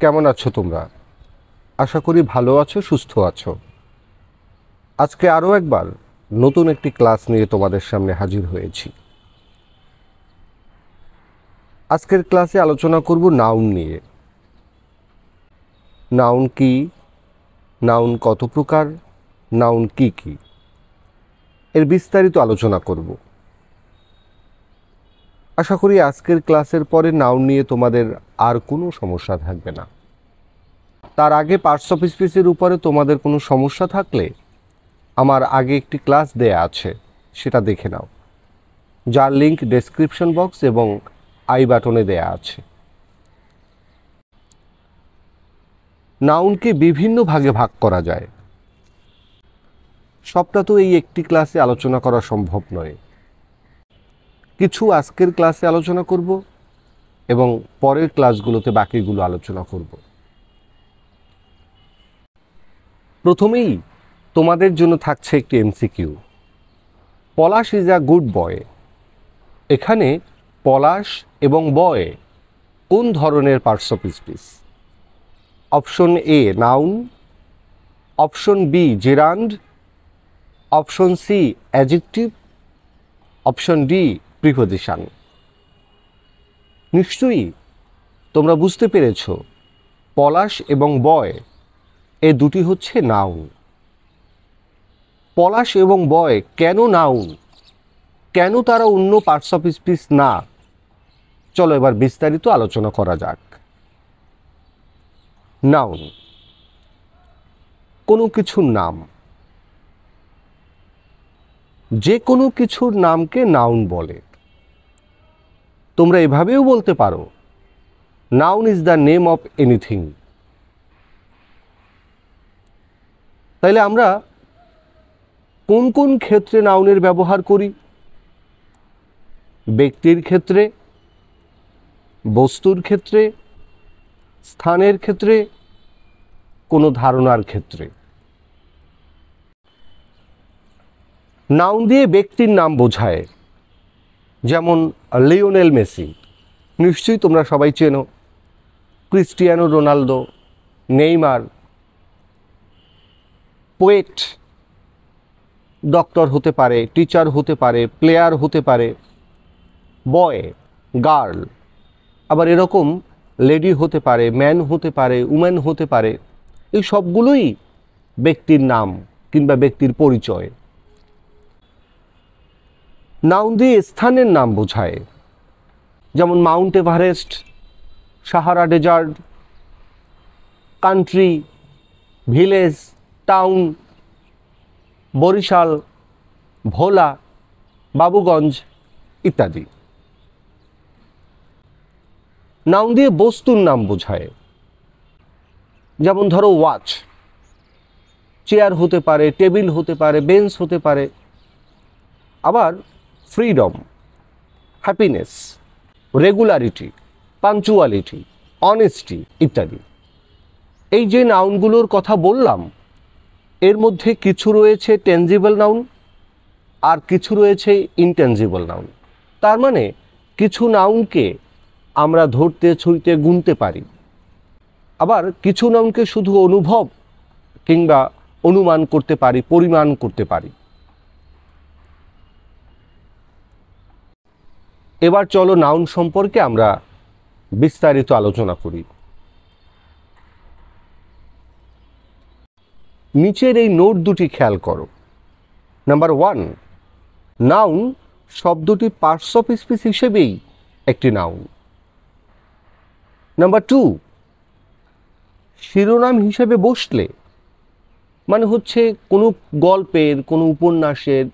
কেমন আছো তোমরা? আশা করি ভালো আছো, সুস্থ আছো। আজকে আরও একবার নতুন একটি ক্লাস নিয়ে তোমাদের সামনে হাজির হয়েছি। আজকের ক্লাসে আলোচনা করব নাউন নিয়ে। নাউন কি, নাউন কত প্রকার, নাউন কি কি, এর বিস্তারিত আলোচনা করব। আশা করি আজকের ক্লাসের পরে নাউন নিয়ে তোমাদের আর কোনো সমস্যা থাকবে না। তার আগে পার্টস অফ স্পিচের উপরে তোমাদের কোনো সমস্যা থাকলে আমার আগে একটি ক্লাস দেয়া আছে, সেটা দেখে নাও, যার লিঙ্ক ডেসক্রিপশন বক্স এবং আই বাটনে দেয়া আছে। নাউনকে বিভিন্ন ভাগে ভাগ করা যায়, সবটা তো এই একটি ক্লাসে আলোচনা করা সম্ভব নয়। কিছু আজকের ক্লাসে আলোচনা করব এবং পরের ক্লাসগুলোতে বাকিগুলো আলোচনা করব। প্রথমেই তোমাদের জন্য থাকছে একটি MCQ. Palash is a good boy. এখানে পলাশ এবং বয় কোন ধরনের parts of speech? Option A noun, option B gerund, option C adjective, option D preposition. নিশ্চয়ই তোমরা বুঝতে পেরেছ পলাশ এবং বয় এ দুটি হচ্ছে নাউন। পলাশ এবং বয় কেন নাউন, কেন তারা অন্য পার্টস অফ স্পিচ না, চলো এবার বিস্তারিত আলোচনা করা যাক। নাউন কোনো কিছুর নাম, যে কোনো কিছুর নামকে নাউন বলে। তোমরা এভাবেও বলতে পারো noun is the name of anything. তাইলে আমরা কোন কোন ক্ষেত্রে নাউনের ব্যবহার করি? ব্যক্তির ক্ষেত্রে, বস্তুর ক্ষেত্রে, স্থানের ক্ষেত্রে, কোনো ধারণার ক্ষেত্রে। নাউন দিয়ে ব্যক্তির নাম বোঝায়, যেমন লিওনেল মেসি, নিশ্চয়ই তোমরা সবাই চেনো। Cristiano Ronaldo, Neymar. Poet, doctor হতে পারে, টিচার হতে পারে, প্লেয়ার হতে পারে। বয়, গার্ল, আবার এরকম লেডি হতে পারে, ম্যান হতে পারে, উম্যান হতে পারে। এই সবগুলোই ব্যক্তির নাম কিংবা ব্যক্তির পরিচয়। নাউন দিয়ে স্থানের নাম বোঝায়, যেমন Mount Everest, Sahara desert, country, village, town, Barishal, Bhola, Babuganj ইত্যাদি। নাউন দিয়ে বস্তুর নাম বোঝায়, যেমন ধরো ওয়াচ, চেয়ার হতে পারে, টেবিল হতে পারে, বেঞ্চ হতে পারে। আবার freedom, happiness, regularity, punctuality, honesty ইত্যাদি। এই যে নাউনগুলোর কথা বললাম, এর মধ্যে কিছু রয়েছে টেনজিবল নাউন আর কিছু রয়েছে ইনটেনজিবল নাউন। তার মানে কিছু নাউনকে আমরা ধরতে, ছুঁইতে, গুনতে পারি, আবার কিছু নাউনকে শুধু অনুভব কিংবা অনুমান করতে পারি, পরিমাণ করতে পারি। এবার চলো নাউন সম্পর্কে আমরা বিস্তারিত আলোচনা করি। নিচের এই নোট দুটি খেয়াল করো। নাম্বার 1, নাউন শব্দটি পার্টস অফ স্পিচ হিসেবেই একটি নাউন। নাম্বার 2, শিরোনাম হিসেবে বসলে, মানে হচ্ছে কোনো গল্পের, কোনো উপন্যাসের,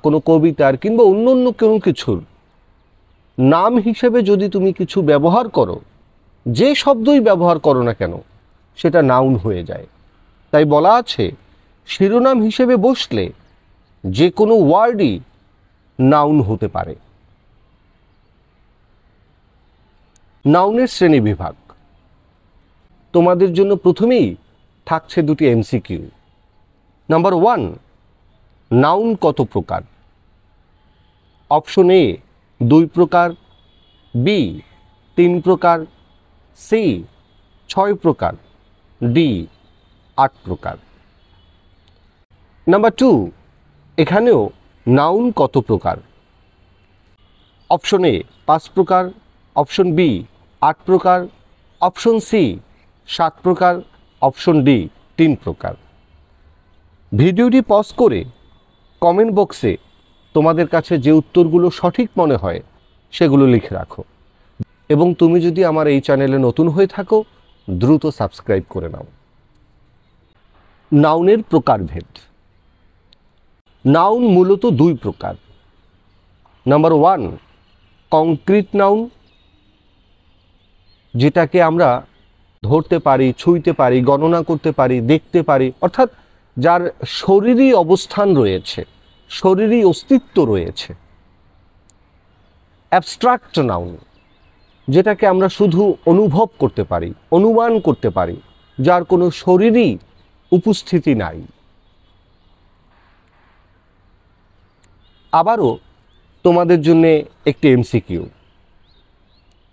কোনো কবিতার কিংবা অন্য অন্য কোনো কিছুর নাম হিসেবে যদি তুমি কিছু ব্যবহার করো, যে শব্দই ব্যবহার করো না কেন, সেটা নাউন হয়ে যায়। তাই বলা আছে শিরোনাম হিসেবে বসলে যে কোনো ওয়ার্ডই নাউন হতে পারে। নাউনের শ্রেণী বিভাগ তোমাদের জন্য প্রথমেই থাকছে দুটি এমসিকিউ। নাম্বার 1, নাউন কত প্রকার? অপশন এ 2 প্রকার, বি 3 প্রকার, সি 6 প্রকার, ডি 8 প্রকার। নাম্বার 2, এখানেও নাউন কত প্রকার? অপশন এ 5 প্রকার, অপশন বি 8 প্রকার, অপশন সি 7 প্রকার, অপশন ডি 3 প্রকার। ভিডিওটি পজ করে কমেন্ট বক্সে তোমাদের কাছে যে উত্তরগুলো সঠিক মনে হয় সেগুলো লিখে রাখো, এবং তুমি যদি আমার এই চ্যানেলে নতুন হয়ে থাকো দ্রুত সাবস্ক্রাইব করে নাও। নাউনের প্রকারভেদ। নাউন মূলত 2 প্রকার। নাম্বার 1, কংক্রিট নাউন, যেটাকে আমরা ধরতে পারি, ছুঁইতে পারি, গণনা করতে পারি, দেখতে পারি, অর্থাৎ যার শরীরী অবস্থান রয়েছে, শরীরী অস্তিত্ব রয়েছে। অ্যাবস্ট্রাক্ট নাউন, যেটাকে আমরা শুধু অনুভব করতে পারি, অনুমান করতে পারি, যার কোনো শরীরী উপস্থিতি নাই। আবারও তোমাদের জন্য একটি MCQ.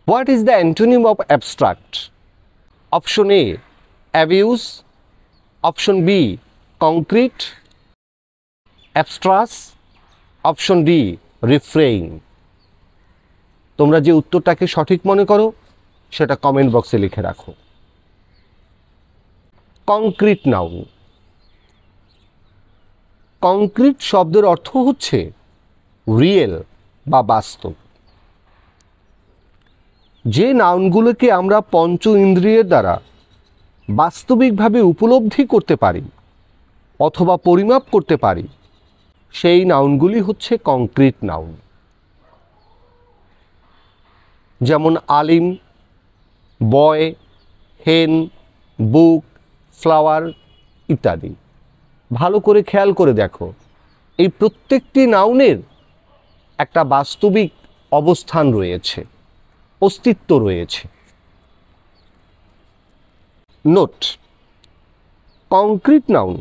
What is the antonym of abstract? Option A abuse, option B concrete, abstruse, option D refrain. তোমরা যে উত্তরটাকে সঠিক মনে করো সেটা কমেন্ট বক্সে লিখে রাখো। Concrete noun. কংক্রিট শব্দের অর্থ হচ্ছে রিয়েল বা বাস্তব। যে নাউনগুলোকে আমরা পঞ্চ ইন্দ্রিয়ের দ্বারা বাস্তবিকভাবে উপলব্ধি করতে পারি অথবা পরিমাপ করতে পারি, সেই নাউনগুলি হচ্ছে কংক্রিট নাউন। যেমন আলিম, বয়, হেন, বুক, ফ্লাওয়ার ইত্যাদি। ভালো করে খেয়াল করে দেখো, এই প্রত্যেকটি নাউনের একটা বাস্তবিক অবস্থান রয়েছে, অস্তিত্ব রয়েছে। নোট: কংক্রিট নাউন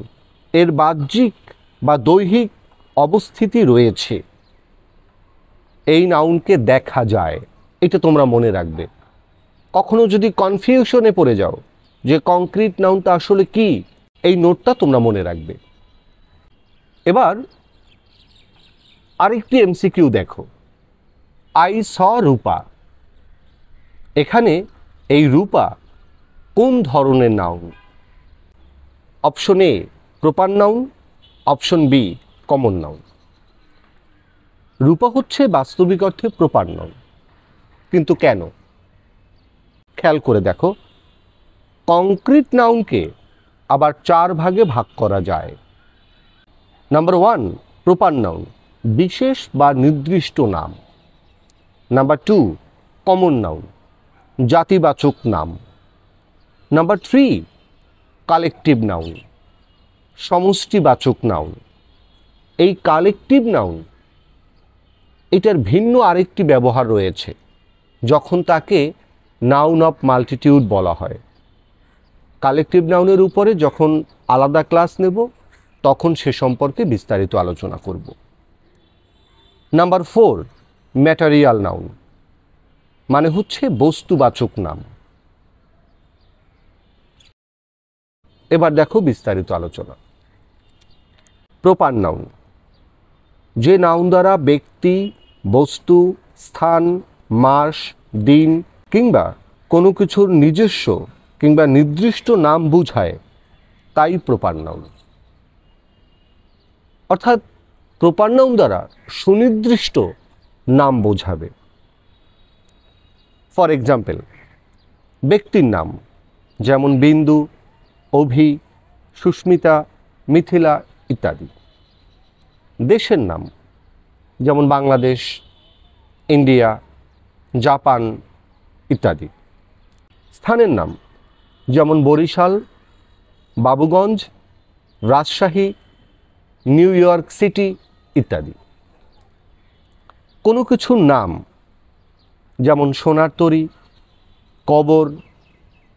এর বাহ্যিক বা দৈহিক অবস্থিতি রয়েছে, এই নাউনকে দেখা যায়, এটা তোমরা মনে রাখবে। কখনো যদি কনফিউশনে পড়ে যাও যে কংক্রিট নাউনটা আসলে কি, এই নোটটা তোমরা মনে রাখবে। এবার আরেকটি এমসিকিউ দেখো। আই স রূপা, এখানে এই রূপা কোন ধরনের noun? Option A proper noun, option B common noun. Rupa হচ্ছে বাস্তবিক অর্থে প্রপার নাউন, কিন্তু কেন? খেয়াল করে দেখো, কংক্রিট নাউনকে আবার 4 ভাগে ভাগ করা যায়। নাম্বার 1, প্রপার নাউন, বিশেষ বা নির্দিষ্ট নাম। নাম্বার 2, কমন নাউন, জাতিবাচক নাম। নাম্বার 3, কালেকটিভ নাউন, সমষ্টিবাচক নাউন। এই কালেকটিভ নাউন, এটার ভিন্ন আরেকটি ব্যবহার রয়েছে যখন তাকে নাউন অফ মাল্টিটিউড বলা হয়। কালেকটিভ নাউনের উপরে যখন আলাদা ক্লাস নেব তখন সে সম্পর্কে বিস্তারিত আলোচনা করব। নাম্বার 4, ম্যাটেরিয়াল নাউন, মানে হচ্ছে বস্তুবাচক নাম। এবার দেখো বিস্তারিত আলোচনা। প্রপার নাউন, যে নাউন দ্বারা ব্যক্তি, বস্তু, স্থান, মাস, দিন কিংবা কোনো কিছুর নিজস্ব কিংবা নির্দিষ্ট নাম বোঝায়, তাই প্রপার নাউন। অর্থাৎ প্রপার নাউন দ্বারা সুনির্দিষ্ট নাম বোঝাবে। ফর এক্সাম্পল, ব্যক্তির নাম যেমন বিন্দু, অভি, সুস্মিতা, মিথিলা ইত্যাদি। দেশের নাম যেমন বাংলাদেশ, ইন্ডিয়া, জাপান ইত্যাদি। স্থানের নাম যেমন Barishal, Babuganj, Rajshahi, New York City ইত্যাদি। কোনো কিছুর নাম যেমন সোনার তরী, কবর,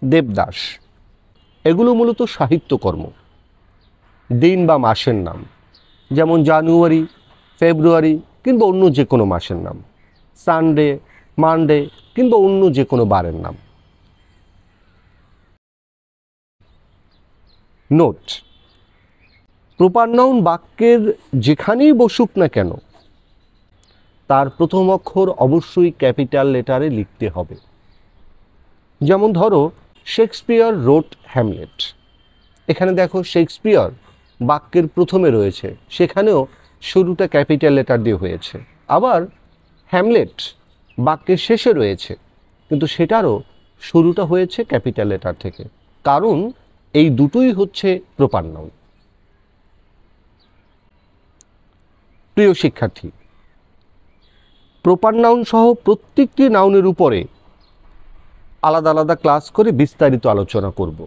দেবদাস, এগুলো মূলত সাহিত্যকর্ম। দিন বা মাসের নাম যেমন জানুয়ারি, ফেব্রুয়ারি কিংবা অন্য যে কোনো মাসের নাম, সানডে, মানডে কিংবা অন্য যে কোনো বারের নাম। নোট, প্রপার নাউন বাক্যের যেখানেই বসুক না কেন তার প্রথম অক্ষর অবশ্যই ক্যাপিটাল লেটারে লিখতে হবে। যেমন ধরো শেক্সপিয়ার রোট হ্যামলেট, এখানে দেখো শেক্সপিয়ার বাক্যের প্রথমে রয়েছে, সেখানেও শুরুটা ক্যাপিটাল লেটার দিয়ে হয়েছে। আবার হ্যামলেট বাক্যের শেষে রয়েছে, কিন্তু সেটারও শুরুটা হয়েছে ক্যাপিটাল লেটার থেকে, কারণ এই দুটোই হচ্ছে প্রপার নাউন। প্রিয় শিক্ষার্থী, প্রপার নাউন সহ প্রত্যেকটি নাউনের উপরে আলাদা আলাদা ক্লাস করে বিস্তারিত আলোচনা করব,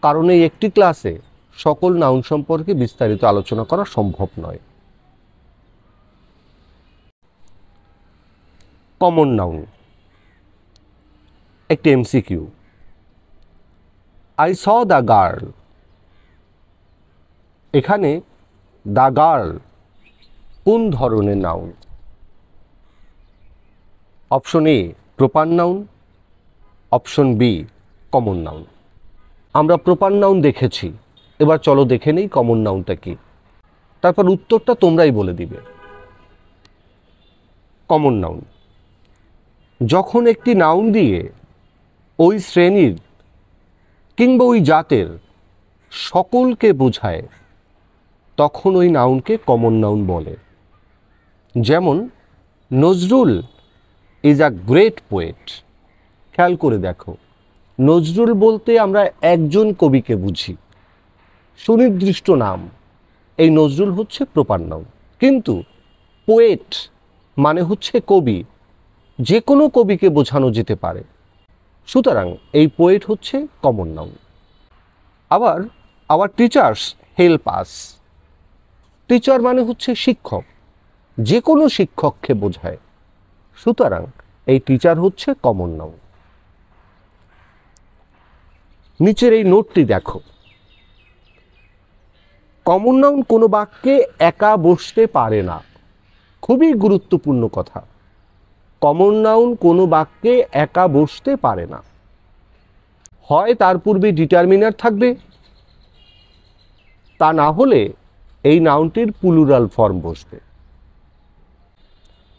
কারণ এই একটি ক্লাসে সকল নাউন সম্পর্কে বিস্তারিত আলোচনা করা সম্ভব নয়। কমন নাউন, একটি MCQ. I saw the girl, এখানে দ্য গার্ল কোন ধরনের noun? Option A proper noun, option B common noun. আমরা প্রপার নাউন দেখেছি, এবার চলো দেখে নেই কমন নাউনটা কি, তারপর উত্তরটা তোমরাই বলে দিবে। কমন নাউন, যখন একটি নাউন দিয়ে ওই শ্রেণীর কিংবা ওই জাতের সকলকে বোঝায় তখন ওই নাউনকে কমন নাউন বলে। যেমন Nazrul is a great poet. খেয়াল করে দেখো, নজরুল বলতে আমরা একজন কবিকে বুঝি, সুনির্দিষ্ট নাম, এই নজরুল হচ্ছে প্রপার নাউন। কিন্তু পোয়েট মানে হচ্ছে কবি, যে কোনো কবিকে বোঝানো যেতে পারে, সুতরাং এই পোয়েট হচ্ছে কমন নাউন। আবার our teachers help us, teacher মানে হচ্ছে শিক্ষক, যে কোনো শিক্ষককে বোঝায়, সুতরাং এই টিচার হচ্ছে কমন নাউন। নিচের এই নোটটি দেখো, কমন নাউন কোনো বাক্যে একা বসতে পারে না। খুবই গুরুত্বপূর্ণ কথা, কমন নাউন কোনো বাক্যে একা বসতে পারে না। হয় তার পূর্বে ডিটারমিনার থাকবে, তা না হলে এই নাউনটির প্লুরাল ফর্ম বসবে।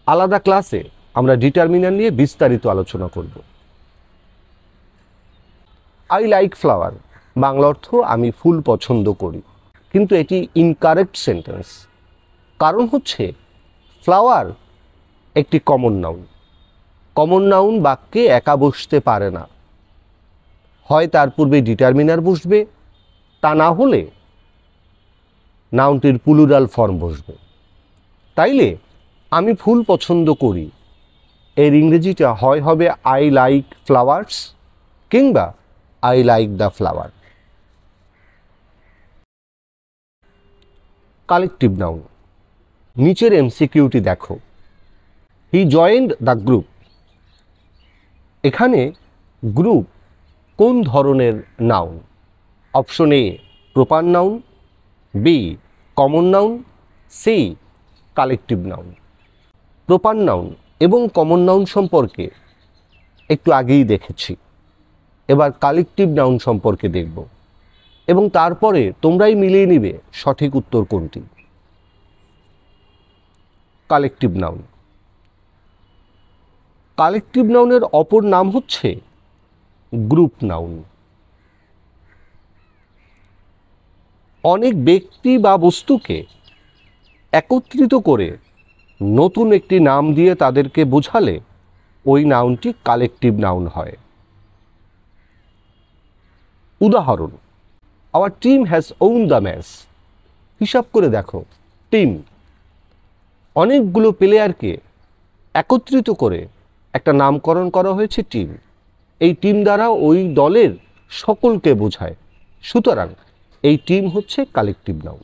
আলাদা ক্লাসে আমরা ডিটারমিনার নিয়ে বিস্তারিত আলোচনা করব। আই লাইক ফ্লাওয়ার, বাংলা অর্থ আমি ফুল পছন্দ করি, কিন্তু এটি ইনকারেক্ট সেন্টেন্স। কারণ হচ্ছে ফ্লাওয়ার একটি কমন নাউন, কমন নাউন বাক্যে একা বসতে পারে না, হয় তার পূর্বে ডিটারমিনার বসবে, তা না হলে নাউনটির প্লুরাল ফর্ম বসবে। তাইলে আমি ফুল পছন্দ করি, এর ইংরেজিটা হয় হবে আই লাইক ফ্লাওয়ার্স কিংবা I like the flower. Collective noun, নিচের এমসিকিউটি দেখো। হি জয়েন্ড দ্য গ্রুপ, এখানে গ্রুপ কোন ধরনের noun? Option A proper noun, B common noun, C collective noun. Proper noun এবং কমন নাউন সম্পর্কে একটু আগেই দেখেছি, এবার কালেকটিভ নাউন সম্পর্কে দেখব এবং তারপরে তোমরাই মিলিয়ে নিবে সঠিক উত্তর কোনটি। কালেকটিভ নাউন, কালেকটিভ নাউনের অপর নাম হচ্ছে গ্রুপ নাউন। অনেক ব্যক্তি বা বস্তুকে একত্রিত করে নতুন একটি নাম দিয়ে তাদেরকে বোঝালে ওই নাউনটি কালেকটিভ নাউন হয়। উদাহরণ, our team has won the match. হিসাব করে দেখো, টিম অনেকগুলো প্লেয়ারকে একত্রিত করে একটা নামকরণ করা হয়েছে টিম। এই টিম দ্বারা ওই দলের সকলকে বোঝায়, সুতরাং এই টিম হচ্ছে কালেকটিভ নাউন।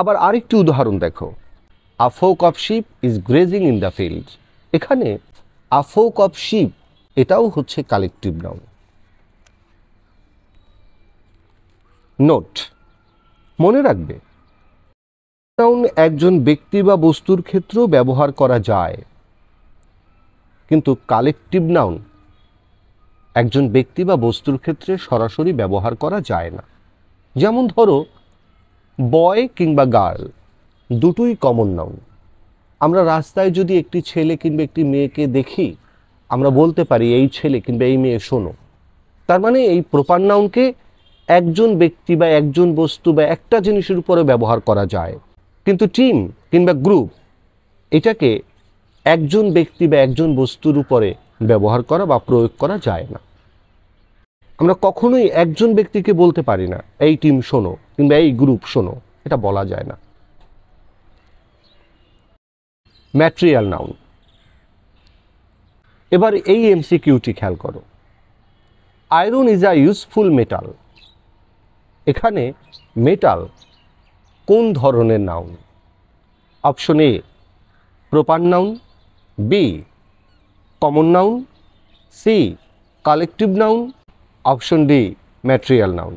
আবার আরেকটি উদাহরণ দেখো, a flock of sheep is grazing in the field. এখানে আ ফ্লোক অফ শিপ এটাও হচ্ছে কালেকটিভ নাউন। নোট, মনে রাখবে নাউন একজন ব্যক্তি বা বস্তুর ক্ষেত্রেও ব্যবহার করা যায়, কিন্তু কালেকটিভ নাউন একজন ব্যক্তি বা বস্তুর ক্ষেত্রে সরাসরি ব্যবহার করা যায় না। যেমন ধরো বয় কিংবা গার্ল দুটোই কমন নাউন। আমরা রাস্তায় যদি একটি ছেলে কিংবা একটি মেয়েকে দেখি, আমরা বলতে পারি এই ছেলে কিংবা এই মেয়ে শোনো। তার মানে এই প্রপার নাউনকে একজন ব্যক্তি বা একজন বস্তু বা একটা জিনিসের উপরে ব্যবহার করা যায়, কিন্তু টিম কিংবা গ্রুপ এটাকে একজন ব্যক্তি বা একজন বস্তুর উপরে ব্যবহার করা বা প্রয়োগ করা যায় না। আমরা কখনোই একজন ব্যক্তিকে বলতে পারি না এই টিম শোনো কিংবা এই গ্রুপ শোনো, এটা বলা যায় না। Material noun. এবার এই এমসিকিউটি খেয়াল করো। Iron is a useful metal. এখানে মেটাল কোন ধরনের noun? Option A proper noun, B common noun, C collective noun, option D material noun.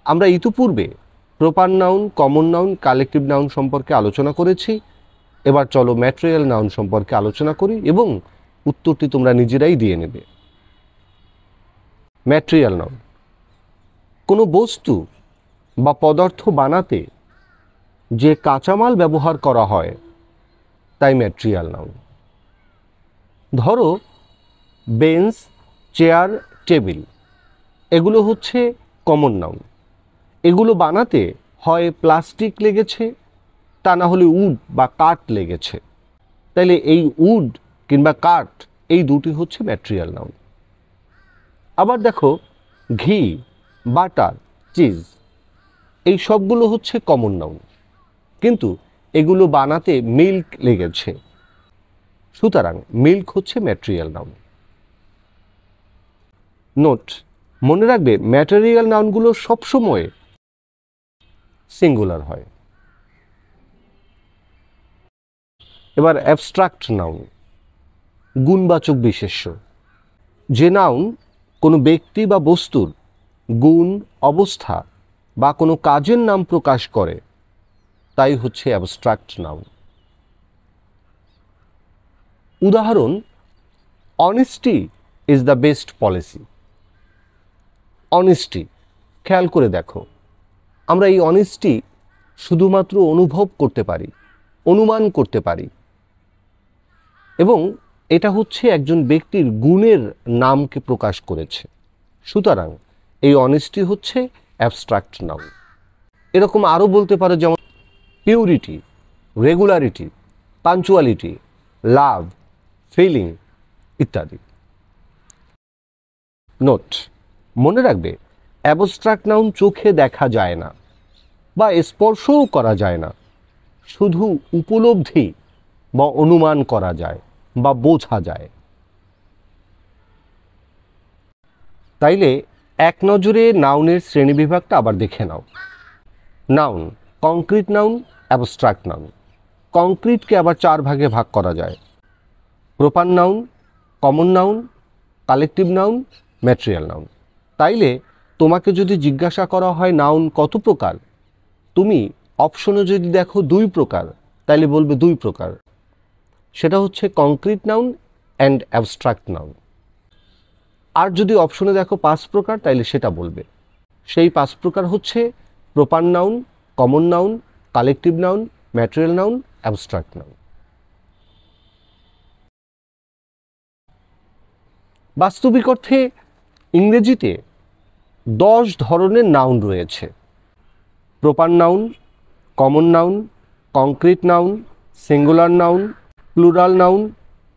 আমরা ইতিপূর্বে proper noun, common noun, collective noun সম্পর্কে আলোচনা করেছি। এবার চলো ম্যাটেরিয়াল নাউন সম্পর্কে আলোচনা করি এবং উত্তরটি তোমরা নিজেরাই দিয়ে নেবে। ম্যাটেরিয়াল নাউন কোনো বস্তু বা পদার্থ বানাতে যে কাঁচামাল ব্যবহার করা হয় তাই ম্যাটেরিয়াল নাউন। ধরো বেঞ্চ, চেয়ার, টেবিল এগুলো হচ্ছে কমন নাউন। এগুলো বানাতে হয় প্লাস্টিক লেগেছে, তা না হলে উড বা কাঠ লেগেছে। তাইলে এই উড কিংবা কাঠ এই দুটি হচ্ছে ম্যাটেরিয়াল নাউন। আবার দেখো ঘি, বাটার, চিজ এই সবগুলো হচ্ছে কমন নাউন, কিন্তু এগুলো বানাতে মিল্ক লেগেছে, সুতরাং মিল্ক হচ্ছে ম্যাটেরিয়াল নাউন। নোট, মনে রাখবে ম্যাটেরিয়াল নাউনগুলো সবসময় সিঙ্গুলার হয়। এবার অ্যাবস্ট্রাক্ট নাউন, গুণবাচক বিশেষ্য। যে নাউন কোনো ব্যক্তি বা বস্তুর গুণ, অবস্থা বা কোনো কাজের নাম প্রকাশ করে তাই হচ্ছে অ্যাবস্ট্রাক্ট নাউন। উদাহরণ, honesty is the best policy. Honesty, খেয়াল করে দেখো, আমরা এই অনেস্টি শুধুমাত্র অনুভব করতে পারি, অনুমান করতে পারি, এবং এটা হচ্ছে একজন ব্যক্তির গুণের নামকে প্রকাশ করেছে, সুতরাং এই অনেস্টি হচ্ছে অ্যাবস্ট্রাক্ট নাউন। এরকম আরও বলতে পারো, যেমন পিউরিটি, রেগুলারিটি, পাঞ্চুয়ালিটি, লাভ, ফিলিং ইত্যাদি। নোট, মনে রাখবে অ্যাবস্ট্রাক্ট নাউন চোখে দেখা যায় না বা স্পর্শও করা যায় না, শুধু উপলব্ধি বা অনুমান করা যায় বা বোঝা যায়। তাইলে এক নজরে নাউনের শ্রেণীবিভাগটা আবার দেখে নাও। Noun, concrete noun, abstract noun. কংক্রিটকে আবার 4 ভাগে ভাগ করা যায়: proper noun, common noun, collective noun, material noun. তাইলে তোমাকে যদি জিজ্ঞাসা করা হয় নাউন কত প্রকার, তুমি অপশনে যদি দেখো 2 প্রকার, তাইলে বলবে 2 প্রকার। সেটা হচ্ছে concrete noun and abstract noun. আর যদি অপশনে দেখো 5 প্রকার, তাইলে সেটা বলবে। সেই 5 প্রকার হচ্ছে proper noun, common noun, collective noun, material noun, abstract noun. বাস্তবিক অর্থে ইংরেজিতে 10 ধরনের নাউন রয়েছে: proper noun, common noun, concrete noun, singular noun, plural noun,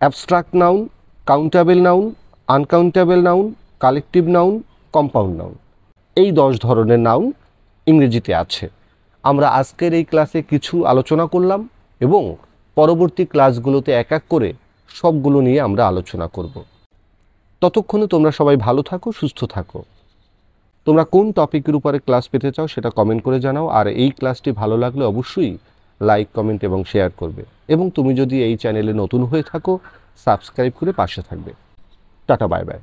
abstract noun, countable noun, uncountable noun, collective noun, compound noun. এই 10 ধরনের noun ইংরেজিতে আছে। আমরা আজকের এই ক্লাসে কিছু আলোচনা করলাম এবং পরবর্তী ক্লাসগুলোতে এক এক করে সবগুলো নিয়ে আমরা আলোচনা করব। ততক্ষণে তোমরা সবাই ভালো থাকো, সুস্থ থাকো। তোমরা কোন টপিকের উপরে ক্লাস পেতে চাও সেটা কমেন্ট করে জানাও। আর এই ক্লাসটি ভালো লাগলে অবশ্যই লাইক, কমেন্ট এবং শেয়ার করবে। এবং তুমি যদি এই চ্যানেলে নতুন হয়ে থাকো, সাবস্ক্রাইব করে পাশে থাকবে। Tata, bye bye.